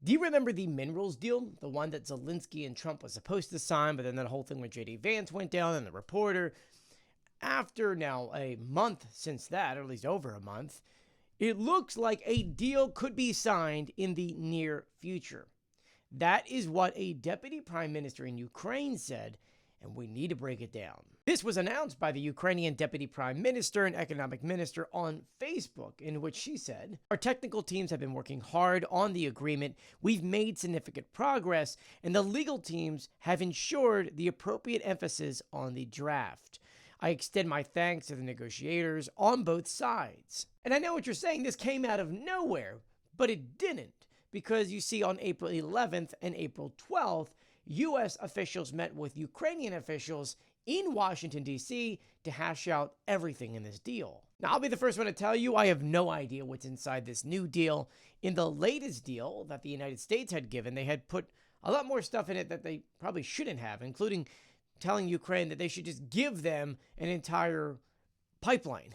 Do you remember the minerals deal? The one that Zelensky and Trump was supposed to sign, but then that whole thing with JD Vance went down and the reporter. After now a month since that, or at least over a month, it looks like a deal could be signed in the near future. That is what a deputy prime minister in Ukraine said, and we need to break it down. This was announced by the Ukrainian deputy prime minister and economic minister on Facebook, in which she said, "Our technical teams have been working hard on the agreement. We've made significant progress, and the legal teams have ensured the appropriate emphasis on the draft. I extend my thanks to the negotiators on both sides." And I know what you're saying, this came out of nowhere, but it didn't, because you see on April 11th and April 12th, U.S. officials met with Ukrainian officials in Washington, D.C. to hash out everything in this deal. Now, I'll be the first one to tell you, I have no idea what's inside this new deal. In the latest deal that the United States had given, they had put a lot more stuff in it that they probably shouldn't have, including telling Ukraine that they should just give them an entire pipeline.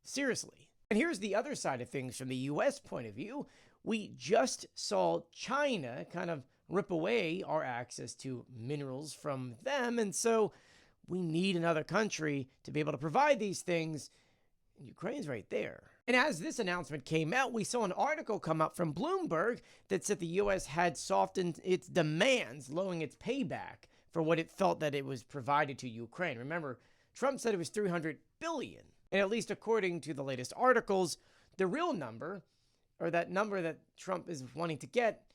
Seriously. And here's the other side of things from the U.S. point of view. We just saw China kind of rip away our access to minerals from them, and so we need another country to be able to provide these things, and Ukraine's right there. And as this announcement came out, we saw an article come out from Bloomberg that said the U.S. had softened its demands, lowering its payback for what it felt that it was provided to Ukraine. Remember, Trump said it was $300 billion. And at least according to the latest articles, the real number, or that number that Trump is wanting to get,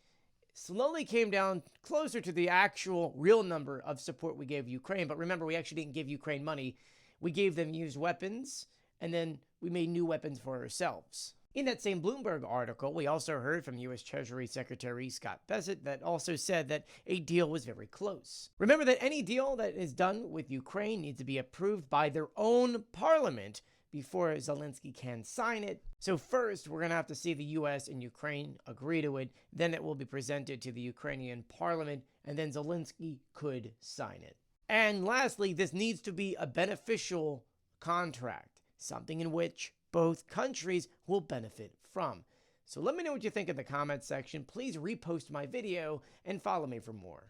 slowly came down closer to the actual real number of support we gave Ukraine. But remember, we actually didn't give Ukraine money. We gave them used weapons, and then we made new weapons for ourselves. In that same Bloomberg article, we also heard from U.S. Treasury Secretary Scott Bessent that also said that a deal was very close. Remember that any deal that is done with Ukraine needs to be approved by their own parliament before Zelensky can sign it. So first, we're going to have to see the U.S. and Ukraine agree to it. Then it will be presented to the Ukrainian parliament, and then Zelensky could sign it. And lastly, this needs to be a beneficial contract, something in which both countries will benefit from. So let me know what you think in the comments section. Please repost my video and follow me for more.